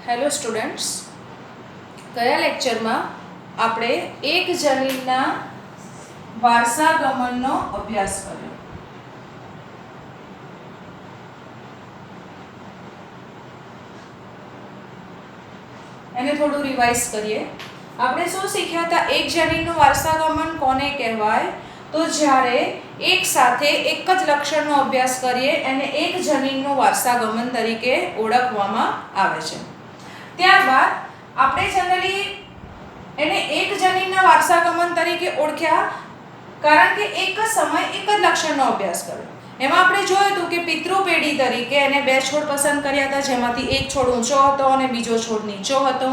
Hello students, ગયા લેક્ચરમાં આપણે એક જનીનના વારસાગમનનો અભ્યાસ કર્યો. એને થોડું રિવાઇઝ કરીએ. આપણે શું શીખ્યા હતા? એક જનીનનું વારસાગમન કોને કહેવાય? તો જ્યારે એક સાથે એક જ લક્ષણનો અભ્યાસ કરીએ એને એક જનીનનું વારસાગમન તરીકે ઓળખવામાં આવે છે. ત્યારબાદ આપણે જનરલી એને એક જનીનના વારસાગમન તરીકે ઓળખ્યા કારણ કે એક જ સમય એક જ લક્ષણનો અભ્યાસ કર્યો. એમાં આપણે જોયું હતું કે પિતૃ પેઢી તરીકે એને બે છોડ પસંદ કર્યા હતા, જેમાંથી એક છોડ ઊંચો હતો અને બીજો છોડ નીચો હતો.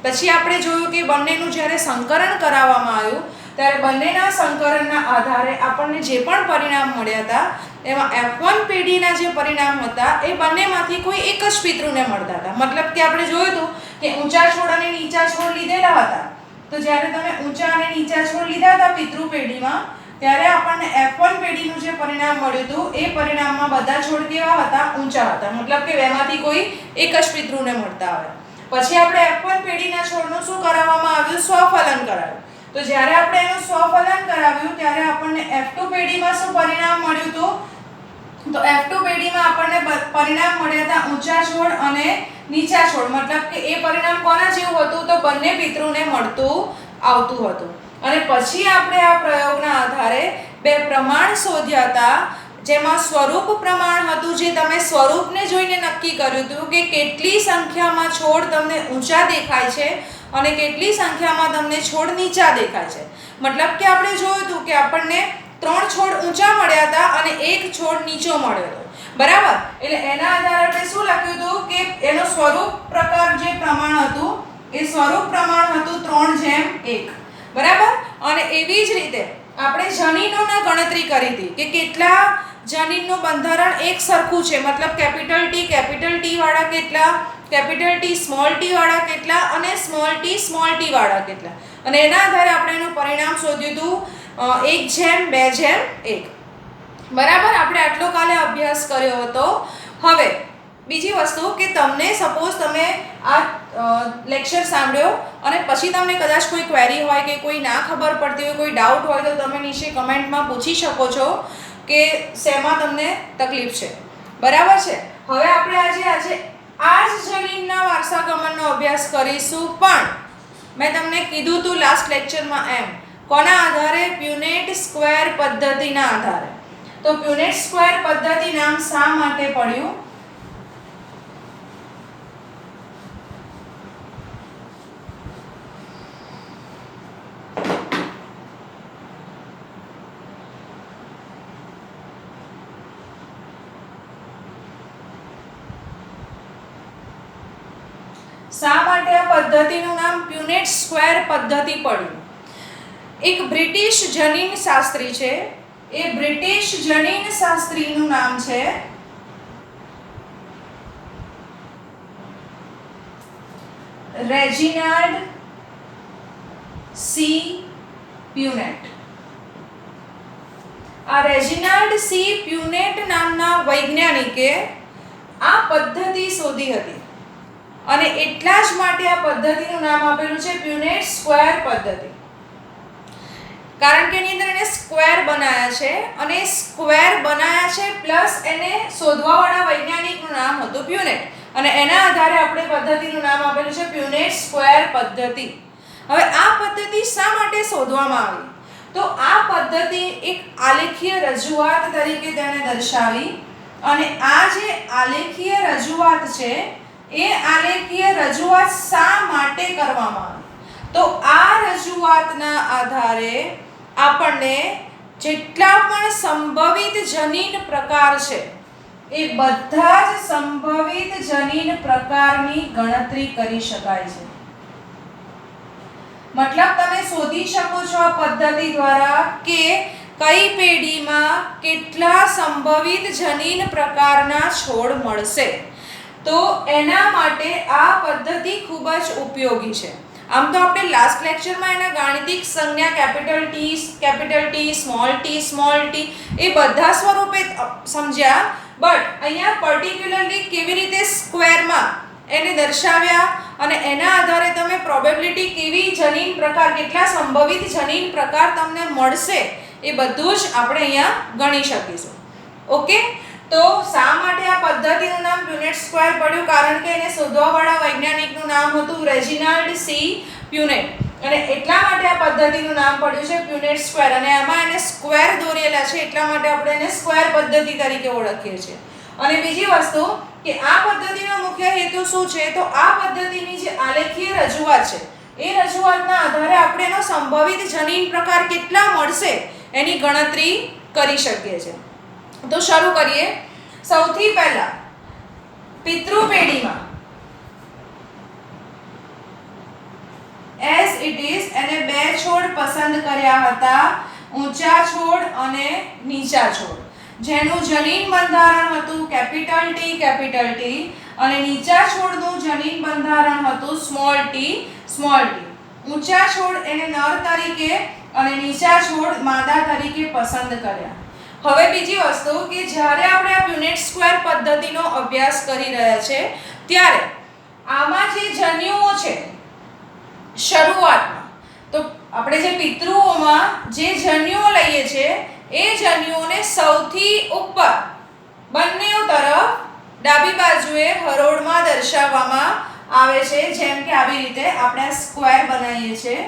પછી આપણે જોયું કે બંનેનું જ્યારે સંકરણ કરાવવામાં આવ્યું ત્યારે બંનેના સંકરણના આધારે આપણને જે પણ પરિણામ મળ્યા હતા એમાં F1 પેઢીના જે પરિણામ હતા એ બંનેમાંથી કોઈ એક જ પિતૃને મળતા હતા. મતલબ કે આપણે જોયું હતું કે ઊંચા છોડ અને નીચા છોડ લીધેલા હતા. તો જ્યારે તમે ઊંચા અને નીચા છોડ લીધા હતા પિતૃ પેઢીમાં ત્યારે આપણને F1 પેઢીનું જે પરિણામ મળ્યું હતું એ પરિણામમાં બધા છોડ કેવા હતા? ઊંચા હતા. મતલબ કે બેમાંથી કોઈ એક જ પિતૃને મળતા આવે. પછી આપણે F1 પેઢીના છોડનું શું કરાવવામાં આવ્યું? સ્વફલન કરાવ્યું. તો જ્યારે આપણે એનું સ્વફલન કરાવ્યું ત્યારે આપણને F2 પેઢીમાં શું પરિણામ મળ્યું હતું? તો F2 પેઢીમાં આપણને પરિણામ મળ્યા હતા ઊંચા છોડ અને નીચા છોડ. મતલબ કે એ પરિણામ કોના જેવું હતું? તો બંને પિતૃને મળતું આવતું હતું. અને પછી આપણે આ પ્રયોગના આધારે બે પ્રમાણ શોધ્યા હતા, જેમાં સ્વરૂપ પ્રમાણ હતું જે તમે સ્વરૂપને જોઈને નક્કી કર્યું હતું કે કેટલી સંખ્યામાં છોડ તમને ઊંચા દેખાય છે અને કેટલી સંખ્યામાં તમને છોડ નીચા દેખાય છે. મતલબ કે આપણે જોયું હતું કે આપણને 3 છોડ ઊંચા મળ્યા હતા અને 1 છોડ નીચો મળ્યો હતો. બરાબર? એટલે એના આધારે આપણે શું લખ્યું હતું કે એનો સ્વરૂપ પ્રકાર જે પ્રમાણ હતું એ સ્વરૂપ પ્રમાણ હતું 3:1. બરાબર? અને એવી જ રીતે આપણે જનીનોના ગણતરી કરી હતી કે કેટલા જનીનનું બંધારણ એક સરખું છે. મતલબ કેપિટલ T વાળા કેટલા, કેપિટલ T સ્મોલ t વાળા કેટલા અને સ્મોલ t વાળા કેટલા. અને એના આધારે આપણે એનું પરિણામ શોધ્યું હતું 1:2:1. બરાબર? આપણે આટલો કાલે અભ્યાસ કર્યો હતો. હવે બીજી વસ્તુ કે તમને સપોઝ તમે આ લેક્ચર સાંભળ્યો અને પછી તમને કદાચ કોઈ ક્વેરી હોય કે કોઈ ના ખબર પડતી હોય, કોઈ ડાઉટ હોય તો તમે નીચે કમેન્ટમાં પૂછી શકો છો કે શેમાં તમને તકલીફ છે. બરાબર છે? હવે આપણે આજે આ જ જનીનના વારસાગમનનો અભ્યાસ કરીશું, પણ મેં તમને કીધું હતું લાસ્ટ લેક્ચરમાં એમ. કોના આધારે? પ્યુનેટ સ્ક્વેર પદ્ધતિના આધારે. તો પ્યુનેટ સ્ક્વેર પદ્ધતિ નામ શા માટે પડ્યું? શા માટે આ પદ્ધતિનું નામ પ્યુનેટ સ્ક્વેર પદ્ધતિ પડ્યું? એક બ્રિટિશ જનીન શાસ્ત્રી છે. એ બ્રિટિશ જનીન શાસ્ત્રીનું નામ છે રેજિનાલ્ડ સી પ્યુનેટ. આ રેજિનાલ્ડ સી પ્યુનેટ નામના વૈજ્ઞાનિકે આ પદ્ધતિ શોધી હતી અને એટલા જ માટે આ પદ્ધતિનું નામ આપેલું છે પ્યુનેટ સ્ક્વેર પદ્ધતિ. કારણ કે એની અંદર એને સ્ક્વેર બનાવ્યા છે અને સ્ક્વેર બનાવ્યા છે પ્લસ એને શોધવાવાળા વૈજ્ઞાનિકનું નામ હતું પ્યુનેટ અને એના આધારે આપણે પદ્ધતિનું નામ આપેલું છે પ્યુનેટ સ્ક્વેર પદ્ધતિ. હવે આ પદ્ધતિ શા માટે શોધવામાં આવી? તો આ પદ્ધતિ એક આલેખીય રજૂઆત તરીકે તેણે દર્શાવી અને આ જે આલેખીય રજૂઆત છે એ આલેખીય રજૂઆત શા માટે કરવામાં આવી? તો આ રજૂઆતના આધારે આપણને જેટલા પણ સંભવિત જનીન પ્રકાર છે એ બધા જ સંભવિત જનીન પ્રકારની ગણતરી કરી શકાય છે. મતલબ તમે શોધી શકો છો આ પદ્ધતિ દ્વારા કે કઈ પેઢીમાં કેટલા સંભવિત જનીન પ્રકારના છોડ મળશે. તો એના માટે આ પદ્ધતિ ખૂબ જ ઉપયોગી છે. આમ તો આપણે લાસ્ટ લેક્ચરમાં એના ગાણિતિક સંજ્ઞા કેપિટલ T, સ્મોલ t એ બધા સ્વરૂપે સમજ્યા, બટ અહીંયા પર્ટિક્યુલરલી કેવી રીતે સ્ક્વેરમાં એને દર્શાવ્યા અને એના આધારે તમે પ્રોબેબિલિટી કેવી જનીન પ્રકાર, કેટલા સંભવિત જનીન પ્રકાર તમને મળશે એ બધું જ આપણે અહીંયા ગણી શકીશું. ઓકે, તો શા માટે આ પદ્ધતિનું નામ પ્યુનેટ સ્ક્વેર પડ્યું? કારણ કે એને શોધવાવાળા વૈજ્ઞાનિકનું નામ હતું રેજિનાલ્ડ સી પ્યુનેટ અને એટલા માટે આ પદ્ધતિનું નામ પડ્યું છે પ્યુનેટ સ્ક્વેર અને આમાં એને સ્ક્વેર દોરેલા છે એટલા માટે આપણે એને સ્ક્વેર પદ્ધતિ તરીકે ઓળખીએ છીએ. અને બીજી વસ્તુ કે આ પદ્ધતિનો મુખ્ય હેતુ શું છે? તો આ પદ્ધતિની જે આલેખીય રજૂઆત છે એ રજૂઆતના આધારે આપણે એનો સંભવિત જનીન પ્રકાર કેટલા મળશે એની ગણતરી કરી શકીએ છીએ. તો શરૂ કરીએ. સૌથી પહેલા પિતૃ પેઢીમાં એઝ ઇટ ઇઝ એને બે છોડ પસંદ કર્યા હતા, ઊંચા છોડ અને નીચા છોડ, જેનું જનીન બંધારણ હતું કેપિટલ ટી અને નીચા છોડનું જનીન બંધારણ હતું સ્મોલ ટી. ઊંચા છોડ એને નર તરીકે અને નીચા છોડ માદા તરીકે પસંદ કર્યા. હવે બીજી વસ્તુ કે જ્યારે આપણે આ પ્યુનેટ સ્ક્વેર પદ્ધતિનો અભ્યાસ કરી રહ્યા છે ત્યારે આમાં જે જન્યુઓ છે શરૂઆતમાં, તો આપણે જે પિતૃઓમાં જે જન્યુઓ લઈએ છીએ એ જન્યુઓને સૌથી ઉપર બંને તરફ ડાબી બાજુએ હરોળમાં દર્શાવવામાં આવે છે, જેમ કે આવી રીતે આપણે આ સ્ક્વેર બનાવીએ છીએ.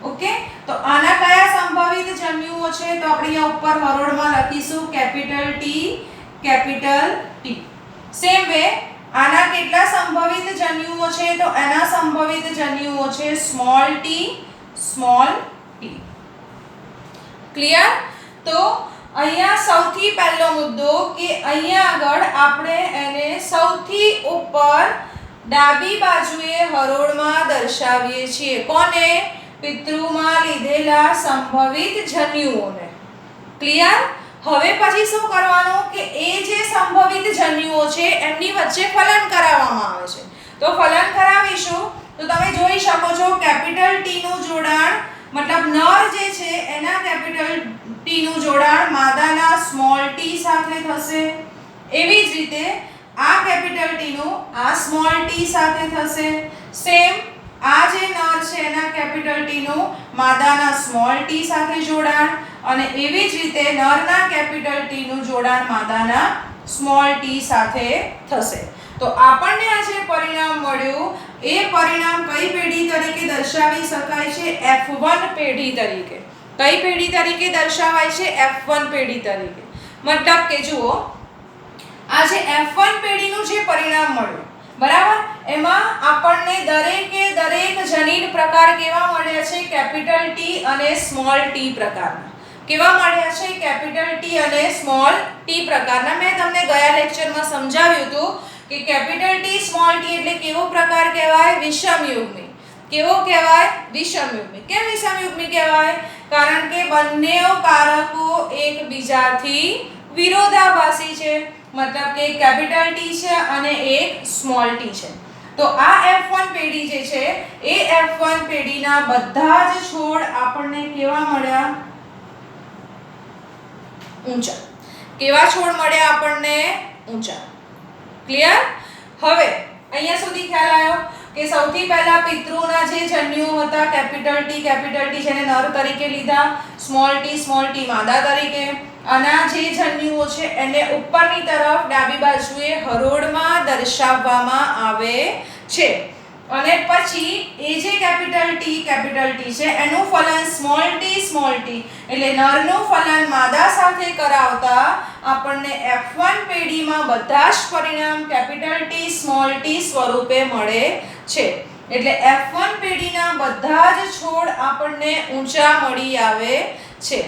ઓકે, તો આના કયા સંભવિત જન્યુઓ છે? તો આપણે અહીંયા ઉપર હરોળમાં લખીશું કેપિટલ ટી. સેમ વે આના કેટલા સંભવિત જન્યુઓ છે? તો એના સંભવિત જન્યુઓ છે સ્મોલ ટી. ક્લિયર? તો અહીંયા સૌથી પહેલો મુદ્દો કે અહીંયા આગળ આપણે એને સૌથી ઉપર ડાબી બાજુએ હરોળમાં દર્શાવીએ છીએ. કોને? પિતૃમાં લીધેલા સંભવિત જન્યુઓને. ક્લિયર? હવે પછી શું કરવાનું કે એ જે સંભવિત જન્યુઓ છે એમની વચ્ચે ફલન કરાવવામાં આવે છે. તો ફલન કરાવીશું તો તમે જોઈ શકો છો કેપિટલ ટી નું જોડાણ મતલબ નર જે છે એના કેપિટલ ટી નું જોડાણ માદાના સ્મોલ ટી સાથે થશે. એવી જ રીતે આ કેપિટલ ટી નું આ સ્મોલ ટી સાથે થશે. સેમ આ જે નર છે એના કેપિટલ ટી નું માદાના સ્મોલ ટી સાથે જોડાણ અને એવી જ રીતે નરના કેપિટલ ટી નું જોડાણ માદાના સ્મોલ ટી સાથે થશે. તો આપણને આ જે પરિણામ મળ્યું એ પરિણામ કઈ પેઢી તરીકે દર્શાવી શકાય છે? F1 પેઢી તરીકે. કઈ પેઢી તરીકે દર્શાવાય છે? F1 પેઢી તરીકે. મતલબ કે જુઓ આ જે F1 પેઢીનું જે પરિણામ મળ્યું બરાબર, એમાં આપણને દરેકે દરેક જનીન પ્રકાર કેવા મળ્યા છે? કેપિટલ ટી અને સ્મોલ ટી પ્રકારના. કેવા મળ્યા છે? કેપિટલ ટી અને સ્મોલ ટી પ્રકારના. મેં તમને ગયા લેક્ચરમાં સમજાવ્યું હતું કે કેપિટલ ટી સ્મોલ ટી એટલે કેવો પ્રકાર કહેવાય? વિષમયુગ્મી. કેવો કહેવાય? વિષમયુગ્મી. કેમ વિષમયુગ્મી કહેવાય? કારણ કે બંને કારકો એકબીજાથી વિરોધાભાસી છે. મતલબ કે કેપિટલ ટી છે અને એક સ્મોલ ટી છે. તો આ F1 પેઢી જે છે એ F1 પેઢીના બધા જ છોડ આપણને કેવા મળ્યા? ઊંચા. કેવા છોડ મળ્યા આપણને? ઊંચા. ક્લિયર? હવે અહીંયા સુધી ખ્યાલ આવ્યો કે સૌથી પહેલા પિતૃના જે જન્યુઓ હતા કેપિટલ ટી જેને નર તરીકે લીધા, સ્મોલ ટી માદા તરીકે. આના જે જન્યુઓ છે એને ઉપરની તરફ ડાબી બાજુએ હરોળમાં દર્શાવવામાં આવે છે અને પછી એ જે કેપિટલ ટી છે એનું ફલન સ્મોલ ટી એટલે નરનું ફલન માદા સાથે કરાવતા આપણને F1 પેઢીમાં બધા જ પરિણામ કેપિટલ ટી સ્મોલ ટી સ્વરૂપે મળે છે. એટલે F1 પેઢીના બધા જ છોડ આપણને ઊંચા મળી આવે છે.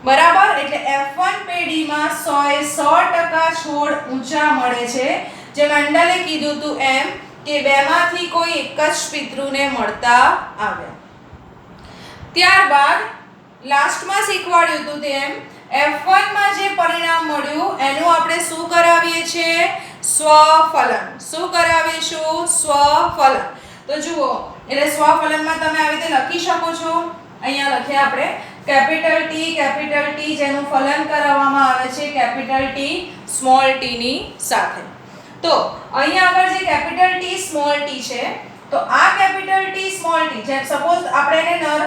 બરાબર? એટલે F1 પેઢીમાં 100% છોડ ઊંચા મળે છે. જે મેન્ડલે કીધું હતું એમ કે બેમાંથી કોઈ એક જ પિતૃને મળતા આવ્યા. ત્યારબાદ લાસ્ટમાં શીખવાડ્યું હતું તેમ F1 માં જે પરિણામ મળ્યું એનું આપણે શું કરાવીએ છીએ? સ્વફલન. શું કરાવીશું? સ્વફલન. તો જુઓ એટલે સ્વફલનમાં તમે આવી રીતે લખી શકો છો. અહીંયા લખ્યા આપણે કેપિટલ ટી જેનું ફલન કરાવવામાં આવે છે કેપિટલ ટી સ્મોલ ટી ની સાથે. તો અહીંયા આગળ જે કેપિટલ ટી સ્મોલ ટી છે, તો આ કેપિટલ ટી સ્મોલ ટી જે સપોઝ આપણે એને નર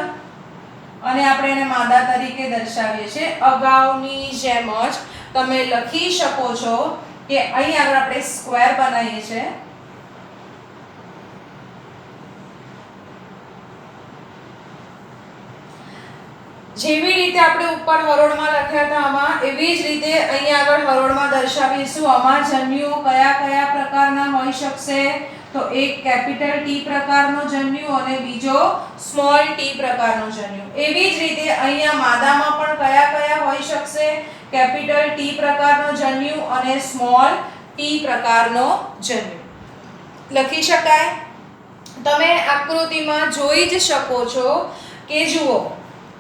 અને આપણે એને માદા તરીકે દર્શાવીએ છીએ. અગાઉની જેમ જ તમે લખી શકો છો કે અહીં આગળ આપણે સ્ક્વેર બનાવીએ છીએ. જેવી રીતે આપણે ઉપર હરોળમાં લખ્યા હતા આમાં, એવી જ રીતે અહીં આગળ હરોળમાં દર્શાવીશું. આમાં જન્યુઓ કયા કયા પ્રકારના હોઈ શકશે? તો એક કેપિટલ ટી પ્રકારનો જન્યુ અને બીજો સ્મોલ ટી પ્રકારનો જન્યુ. એવી જ રીતે અહીંયા માદામાં પણ કયા કયા હોઈ શકશે? કેપિટલ ટી પ્રકારનો જન્યુ અને સ્મોલ ટી પ્રકારનો જન્યુ. લખી શકાય. તમે આકૃતિમાં જોઈ જ શકો છો કે જુઓ,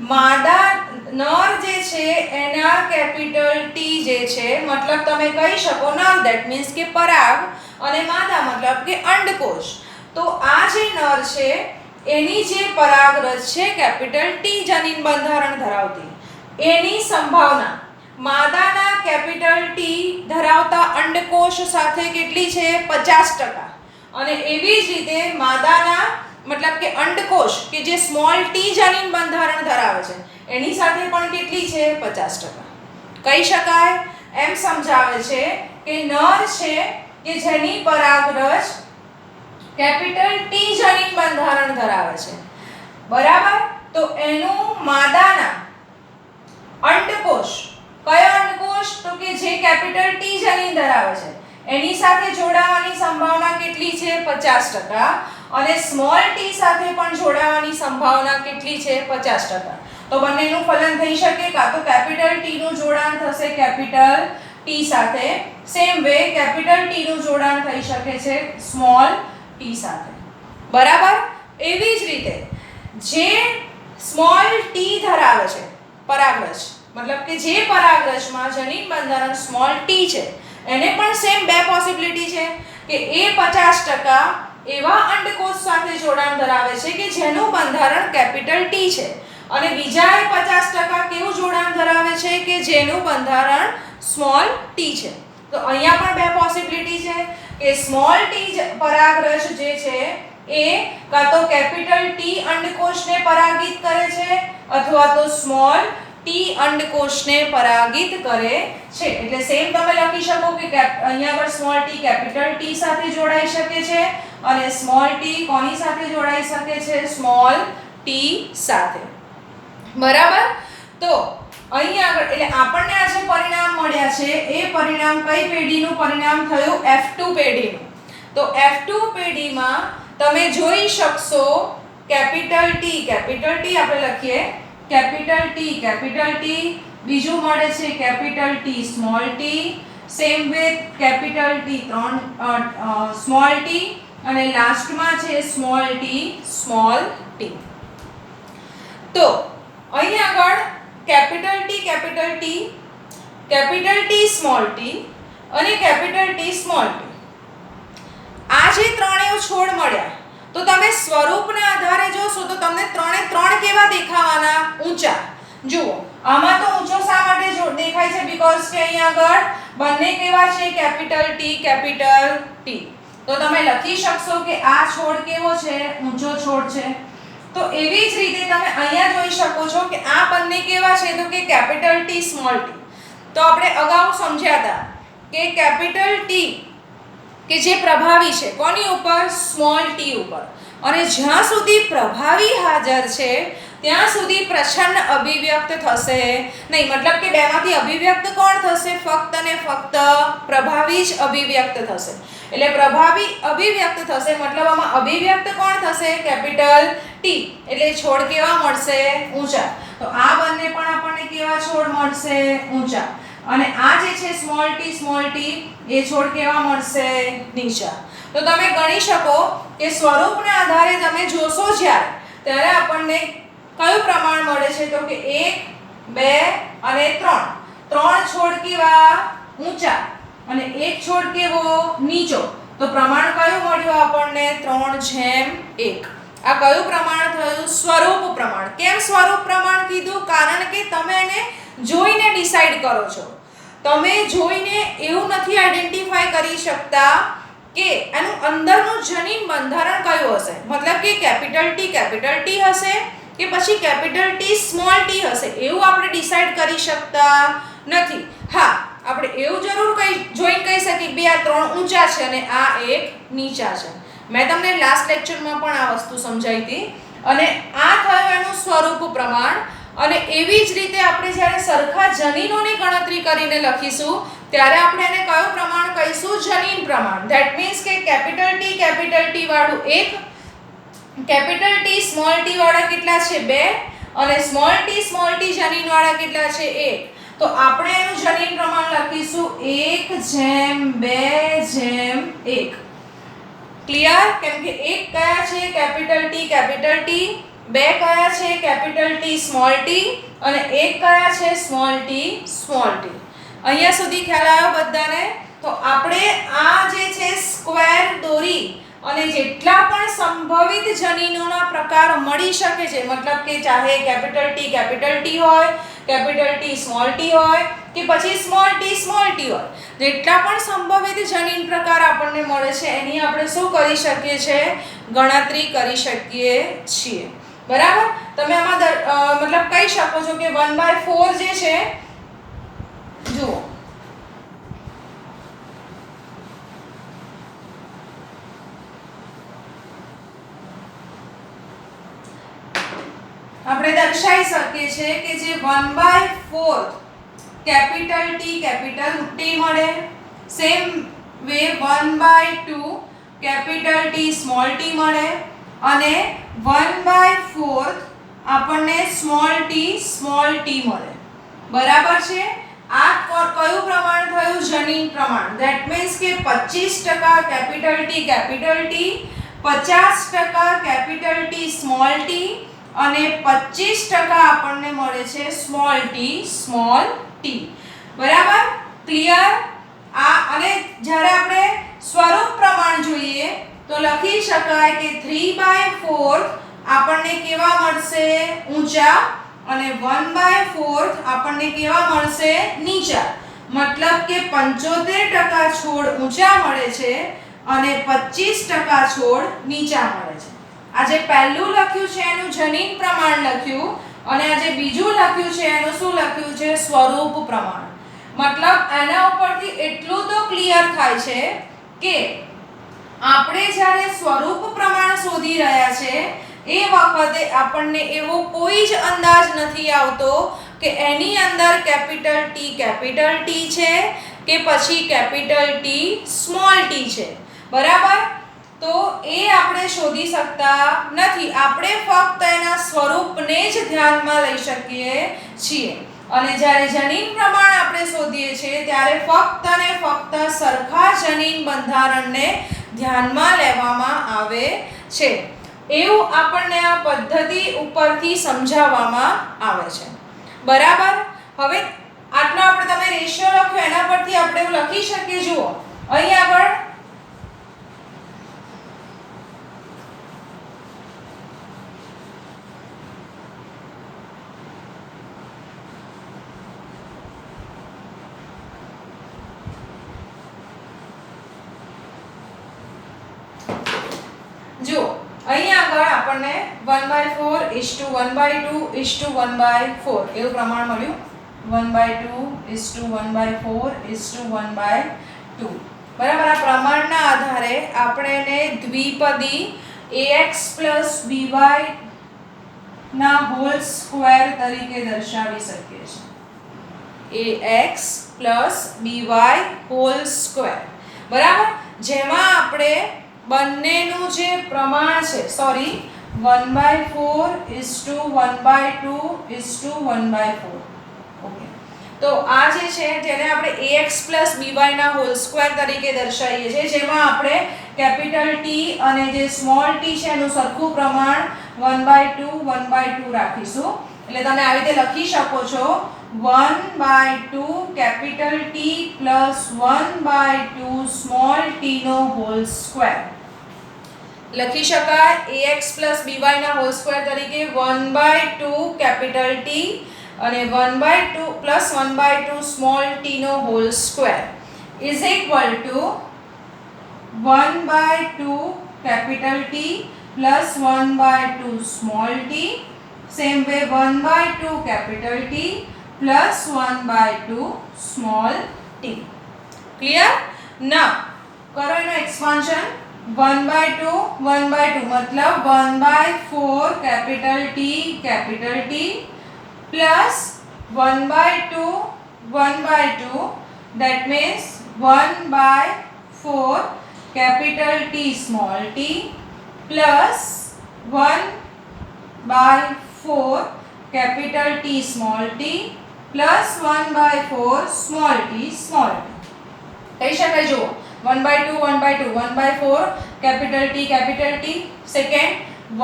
માદા નર જે છે એના કેપિટલ ટી જે છે, મતલબ તમે કહી શકો નર, ધેટ મીન્સ કે પરાગ, અને માદા મતલબ કે અંડકોષ. તો આ જે નર છે એની જે પરાગરજ છે કેપિટલ ટી જનીન બંધારણ ધરાવતી, એની સંભાવના માદાના કેપિટલ ટી ધરાવતા અંડકોષ સાથે કેટલી છે? 50%. અને એવી જ રીતે માદાના મતલબ કે અંડકોષ કે જે સ્મોલ ટી જનીન બંધારણ ધરાવે છે એની સાથે પણ કેટલી છે? 50%. કહી શકાય એમ સમજાવે છે કે નર છે કે જેની પરાગરજ કેપિટલ ટી જનીન બંધારણ ધરાવે છે, બરાબર, તો એનું માદાના અંડકોષ, કયો અંડકોષ? તો કે જે કેપિટલ ટી જનીન ધરાવે છે એની સાથે જોડાવાની સંભાવના કેટલી છે? 50%. અને સ્મોલ ટી સાથે પણ જોડાવાની સંભાવના કેટલી છે? 50%. તો બંનેનું ફલન થઈ શકે. કાં તો કેપિટલ ટી નું જોડાણ થશે કેપિટલ ટી સાથે, સેમ વે કેપિટલ ટી નું જોડાણ થઈ શકે છે સ્મોલ ટી સાથે, બરાબર. એવી જ રીતે જે સ્મોલ ટી ધરાવે છે પરાગરજ, મતલબ કે જે પરાગરજમાં જનીન બંધારણ સ્મોલ ટી છે, એને પણ સેમ બે પોસિબિલિટી છે કે એ 50% એવા અંડકોષ સાથે જોડાણ ધરાવે છે કે જેનું બંધારણ કેપિટલ ટી છે, અને બીજા 50% કેવું જોડાણ ધરાવે છે કે જેનું બંધારણ સ્મોલ ટી છે. તો અહીંયા પણ બે પોસિબિલિટી છે કે સ્મોલ ટી પરાગરજ જે છે એ કાં તો કેપિટલ ટી અંડકોષને પરાગિત કરે છે અથવા તો સ્મોલ ટી અંડકોષને પરાગિત કરે છે. એટલે સેમ તમે લખી શકો કે અહીંયા આગળ સ્મોલ ટી કેપિટલ ટી સાથે જોડાઈ શકે છે અને સ્મોલ ટી કોની સાથે જોડાઈ શકે છે? સ્મોલ ટી સાથે, બરાબર. તો અહીં આગળ એટલે આપણને આ જે પરિણામ મળ્યા છે એ પરિણામ કઈ પેઢીનું પરિણામ થયું? F2 પેઢીનું. તો F2 પેઢીમાં તમે જોઈ શકશો કેપિટલ ટી આપણે લખીએ કેપિટલ ટી, બીજું મળે છે capital T small T, same with capital T small T, અને લાસ્ટમાં છે સ્મોલ ટી સ્મોલ ટી. તો અહીં આગળ કેપિટલ ટી સ્મોલ ટી અને કેપિટલ ટી સ્મોલ ટી, આ જે ત્રણેય છોડ મળ્યા, તો તમે સ્વરૂપના આધારે જોશો તો તમને ત્રણે ત્રણ કેવા દેખાવાના? ઊંચા. જુઓ, આમાં તો ઊંચો શા માટે દેખાય છે? બીકોઝ કે અહીં આગળ બંને કેવા છે? Capital T. તો તમે લખી શકશો કે આ છોડ કેવો છે? ઊંચો છોડ છે. તો એવી જ રીતે તમે અહીંયા જોઈ શકો છો કે આ બંને કેવા છે? તો કે કેપિટલ ટી સ્મોલ ટી. તો આપણે અગાઉ સમજ્યા હતા કે કેપિટલ ટી કે જે પ્રભાવી છે કોની ઉપર? સ્મોલ ટી ઉપર. અને જ્યાં સુધી પ્રભાવી હાજર છે ત્યાં સુધી પ્રચ્છન્ન અભિવ્યક્ત થશે નહીં. મતલબ કે બેમાંથી અભિવ્યક્ત કોણ થશે? ફક્ત ને ફક્ત પ્રભાવી જ અભિવ્યક્ત થશે. એટલે પ્રભાવી અભિવ્યક્ત થશે મતલબ આમાં અભિવ્યક્ત કોણ થશે? Capital T. એટલે છોડ કેવા મળશે? ઊંચા. તો આ બંને પણ આપણને કેવા છોડ મળશે? ઊંચા. અને આ જે છે સ્મોલ ટી એ છોડ કેવા મળશે? નીચા. તો તમે ગણી શકો કે સ્વરૂપના આધારે તમે જોશો ત્યારે આપણને કયું પ્રમાણ મળે છે? તો કે 1, 2 અને 3. ત્રણ છોડ કેવા? ઊંચા અને એક છોડ કેવો? નીચો. તો પ્રમાણ કયું મળ્યું આપણને? 3:1. આ કયું પ્રમાણ થયું? સ્વરૂપ પ્રમાણ. કેમ સ્વરૂપ પ્રમાણ કીધું? કારણ કે તમે એને જોઈને ડિસાઈડ કરો છો. તમે જોઈને એવું નથી આઈડેન્ટિફાઈ કરી શકતા કે એનું અંદરનું જનીન બંધારણ કયું હશે. મતલબ કે કેપિટલ ટી હશે કે પછી કેપિટલ ટી સ્મોલ ટી હશે, એવું આપણે ડિસાઈડ કરી શકતા નથી. હા, આપણે એવું જરૂર જોઈને કહી શકીએ બે આ ત્રણ ઊંચા છે અને આ એક નીચા છે. મેં તમને લાસ્ટ લેક્ચરમાં પણ આ વસ્તુ સમજાવી હતી. અને આ થયું એનું સ્વરૂપ પ્રમાણ. અને એવી જ રીતે આપણે જ્યારે સરખા જનીનોની ગણતરી કરીને લખીશું ત્યારે આપણે એને કયું પ્રમાણ કહીશું? જનીન પ્રમાણ. ધેટ મીન્સ કે કેપિટલ ટી વાળું એક, કેપિટલ ટી સ્મોલ ટી વાળા કેટલા છે? બે, અને સ્મોલ ટી જનીન વાળા કેટલા છે? એક. તો આપણે એનું જનીન પ્રમાણ લખીશું 1:2:1. ક્લિયર? કેમ કે એક કયા છે? કેપિટલ ટી, બે કયા છે? કેપિટલ ટી સ્મોલ ટી, અને એક કયા છે? Small T. અહીંયા સુધી ખ્યાલ આવ્યો બધાને? તો આપણે આ જે છે સ્ક્વેર દોરી અને જેટલા પણ સંભવિત જનીનોના પ્રકાર મળી શકે છે, મતલબ કે ચાહે કેપિટલ ટી હોય, કેપિટલ ટી સ્મોલ ટી હોય કે પછી સ્મોલ ટી હોય, જેટલા પણ સંભવિત જનીન પ્રકાર આપણને મળે છે એની આપણે શું કરી શકીએ છીએ? ગણતરી કરી શકીએ છીએ. બરાબર? તમે આમાં મતલબ કહી શકો છો કે 1/4 જે છે, જુઓ આપણે દર્શાવી શકીએ છીએ કે જે 1/4 કેપિટલ ટી મળે, same way 1/2 capital T small T મળે, અને 1/4 આપણને સ્મોલ ટી મળે. બરાબર છે? આ કયું પ્રમાણ થયું? જનીન પ્રમાણ. ધેટ મીન્સ કે 25% capital T, 50% capital T small T, અને 25% આપણને મળે છે સ્મોલ ટી. બરાબર? ક્લિયર? આ અને જ્યારે આપણે સ્વરૂપ પ્રમાણ જોઈએ તો લખી શકાય કે 3/4 આપણને કેવા મળશે? ઊંચા, અને 1/4 આપણને કેવા મળશે? નીચા. મતલબ કે 75% છોડ ઊંચા મળે છે અને 25% છોડ નીચા મળે છે. આ જે પહેલું લખ્યું છે એનું જનીન પ્રમાણ લખ્યું, અને આ જે બીજું લખ્યું છે એનું શું લખ્યું છે? સ્વરૂપ પ્રમાણ. મતલબ એના ઉપરથી એટલું તો ક્લિયર થાય છે કે આપણે જ્યારે સ્વરૂપ પ્રમાણ શોધી રહ્યા છે એ વખતે આપણને એવો કોઈ જ અંદાજ નથી આવતો કે એની અંદર કેપિટલ ટી છે કે પછી કેપિટલ ટી સ્મોલ ટી છે. બરાબર? તો એ આપણે શોધી શકતા નથી. આપણે ફક્ત એના સ્વરૂપને જ ધ્યાનમાં લઈ શકીએ છીએ. અને જ્યારે જનીન પ્રમાણ આપણે શોધીએ છીએ ત્યારે ફક્ત અને ફક્ત સરખા જનીન બંધારણને ધ્યાનમાં લેવામાં આવે છે. એવું આપણને આ પદ્ધતિ ઉપરથી સમજાવવામાં આવે છે. બરાબર? હવે આટલો આપણે તમે રેશિયો લખ્યો એના પરથી આપણે એવું લખી શકીએ. જુઓ અહીં આગળ આપણને 1/4:1/2:1/4 એવું પ્રમાણ મળ્યું. 1/2:1/4:1/2. બરાબર? આ પ્રમાણના આધારે આપણે એને દ્વિપદી ax + by ના હોલ સ્ક્વેર તરીકે દર્શાવી શકીએ છીએ. ax + by whole square. બરાબર? જેમાં આપણે બંનેનું જે પ્રમાણ છે, 1/4:1/2:1/4. ઓકે. તો આ જે છે જેને આપણે ax + by ના હોલ સ્ક્વેર તરીકે દર્શાવીએ છીએ, જેમાં આપણે કેપિટલ ટી અને જે સ્મોલ ટી છે એનું સરખું પ્રમાણ 1/2 રાખીશું. એટલે તમે આવી રીતે લખી શકો છો 1/2 કેપિટલ ટી + 1/2 સ્મોલ ટી નો હોલ સ્ક્વેર. લખી શકાય ax + by ના હોલ સ્ક્વેર તરીકે 1/2 કેપિટલ T અને 1/2 + 1/2 સ્મોલ t નો whole square is equal to 1/2 capital T plus 1/2 small t. Same way 1/2 capital T plus 1/2 small t. Clear? Now, करो इनो expansion 1/2 1/2 मतलब 1/4 capital T plus 1/2 1/2 that means 1/4 capital T small t plus 1/4 capital T small t plus 1/4 small t small t. કહી શકાય જુઓ 1/2 1/2 1/4 capital T second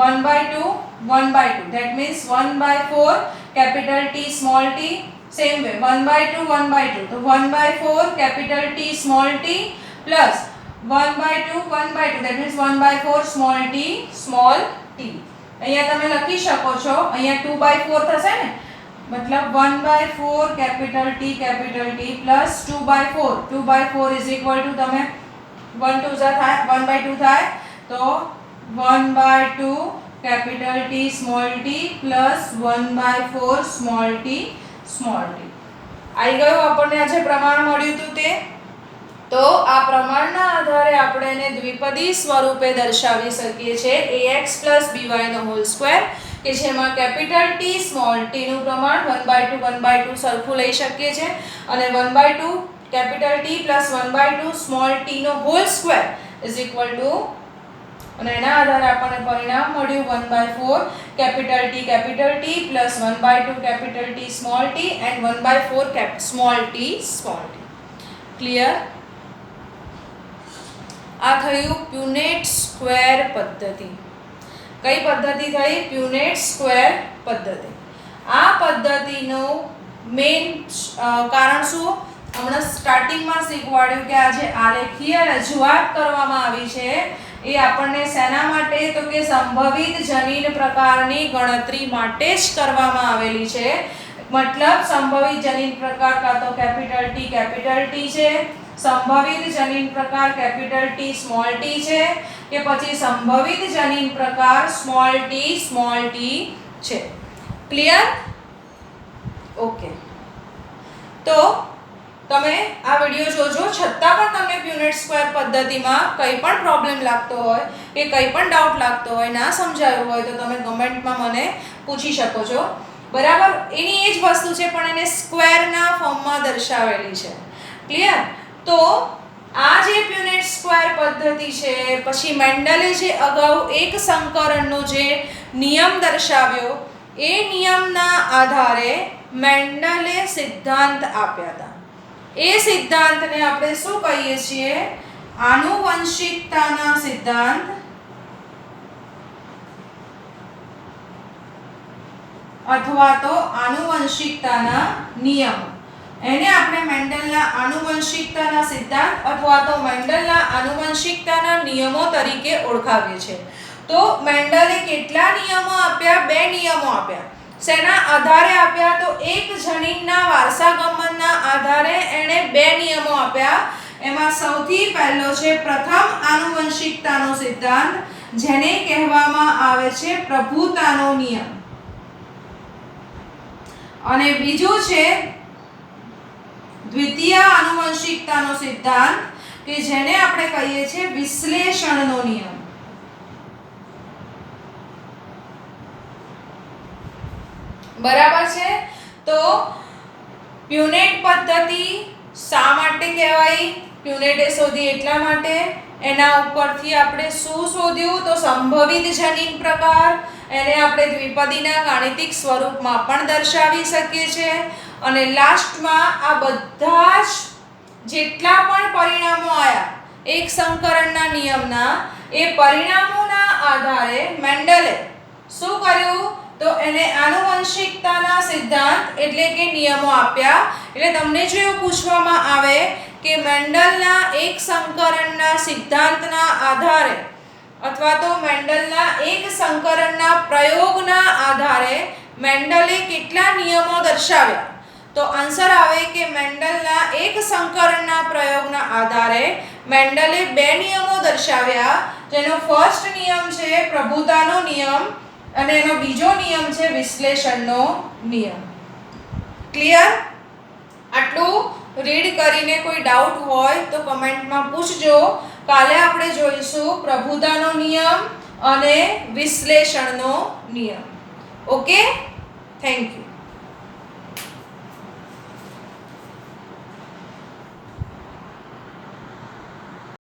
1/2 1/2 that means 1/4 capital T small t. Same way 1/2 1/2 तो 1/4 capital T small t plus 1/2 1/2 that means 1/4 small t small t. અહીંયા તમે લખી શકો છો અહીંયા 2/4 થશે ને मतलब 1/4 capital T plus 2/4 2/4 is equal to તમે 1 2 જા થાય 1/2 થાય તો 1/2 capital T small t plus 1/4 small t small t. આવી ગયું આપણને આજે પ્રમાણ મળ્યું હતું તે. તો આ પ્રમાણના આધારે આપણે એને દ્વિપદી સ્વરૂપે દર્શાવી શકીએ છીએ ax + by નો હોલ સ્ક્વેર કે જેમાં કેપિટલ T સ્મોલ t નું પ્રમાણ 1/2 1/2 સરખું લઈ શકીએ છીએ અને 1/2 capital T plus 1/2 small t નો whole square is equal to અને એના આધારે આપણને પરિણામ મળ્યું 1/4 capital T plus 1/2 capital T small t and 1/4 small t small t. Clear? આ થયું પ્યુનેટ સ્ક્વેર પદ્ધતિ. કઈ પદ્ધતિ થઈ? પ્યુનેટ સ્ક્વેર પદ્ધતિ. આ પદ્ધતિનું મેઇન કારણ શું? હમણાં સ્ટાર્ટિંગમાં શીખવાડ્યું કે આ જે આલેખીય રજૂઆત કરવામાં આવી છે એ આપણને શેના માટે? તો કે સંભવિત જનીન પ્રકારની ગણતરી માટે જ કરવામાં આવેલી છે. મતલબ સંભવિત જનીન પ્રકાર કાં તો કેપિટલ T છે, સંભવિત જનીન પ્રકાર કેપિટલ T સ્મોલ t છે કે પછી સંભવિત જનીન પ્રકાર સ્મોલ t છે. ક્લિયર? ઓકે. તો તમે આ વિડિયો જોજો, છતાં પણ તમને પ્યુનેટ સ્ક્વેર પદ્ધતિમાં કંઈ પણ પ્રોબ્લેમ લાગતો હોય કે કંઈ પણ ડાઉટ લાગતો હોય, ના સમજાયું હોય તો તમે કમેન્ટમાં મને પૂછી શકો છો. બરાબર? એની એ જ વસ્તુ છે પણ એને સ્ક્વેરના ફોર્મમાં દર્શાવેલી છે. ક્લિયર? તો આ જે પ્યુનેટ સ્ક્વેર પદ્ધતિ છે પછી મેન્ડલે જે અગાઉ એક સંકરણનો જે નિયમ દર્શાવ્યો એ નિયમના આધારે મેન્ડલે સિદ્ધાંત આપ્યા હતા. એ સિદ્ધાંતને આપણે શું કહીએ છીએ? આનુવંશિકતાના સિદ્ધાંત અથવા તો આનુવંશિકતાના નિયમો. એને આપણે મેન્ડલના આનુવંશિકતાના સિદ્ધાંત અથવા તો મેન્ડલના આનુવંશિકતાના નિયમો તરીકે ઓળખાવીએ છીએ. તો મેન્ડલે કેટલા નિયમો આપ્યા? 2 નિયમો આપ્યા. શેના આધારે આપ્યા? તો એક જનીનના વારસાગમનના આધારે એણે 2 નિયમો આપ્યા. એમાં સૌથી પહેલો છે પ્રથમ આનુવંશિકતાનો સિદ્ધાંત, જેને કહેવામાં આવે છે પ્રભુતાનો નિયમ, અને બીજું છે દ્વિતીય આનુવંશિકતાનો સિદ્ધાંત કે જેને આપણે કહીએ છીએ વિશ્લેષણનો નિયમ. બરાબર છે? તો પ્યુનેટ પદ્ધતિ શા માટે કહેવાય? પ્યુનેટે શોધી એટલા માટે, એના ઉપરથી આપણે શું શોધ્યું? તો સંભવિત જનીન પ્રકાર. એને આપણે દ્વિપદીના ગાણિતિક સ્વરૂપમાં પણ દર્શાવી શકીએ છીએ. અને લાસ્ટમાં આ બધા જ જેટલા પણ પરિણામો આવ્યા એક સંકરણના નિયમના, એ પરિણામોના આધારે મેન્ડલે શું કર્યું? તો એને આનુવંશિકતાના સિદ્ધાંત એટલે કે નિયમો આપ્યા. એટલે તમને જો એવું પૂછવામાં આવે કે મેન્ડલના એક સંકરણના સિદ્ધાંતના આધારે અથવા તો મેન્ડલના એક સંકરણના પ્રયોગના આધારે મેન્ડલે કેટલા નિયમો દર્શાવ્યા? તો આન્સર આવે કે મેન્ડલના એક સંકરણના પ્રયોગના આધારે મેન્ડલે 2 નિયમો દર્શાવ્યા, જેનો ફર્સ્ટ નિયમ છે પ્રભુતાનો નિયમ અને એનો બીજો નિયમ છે વિશ્લેષણનો નિયમ. ક્લિયર? આટલું રીડ કરીને કોઈ ડાઉટ હોય તો કમેન્ટમાં પૂછજો. કાલે આપણે જોઈશું પ્રભુતાનો નિયમ અને વિશ્લેષણનો નિયમ. Okay, thank you.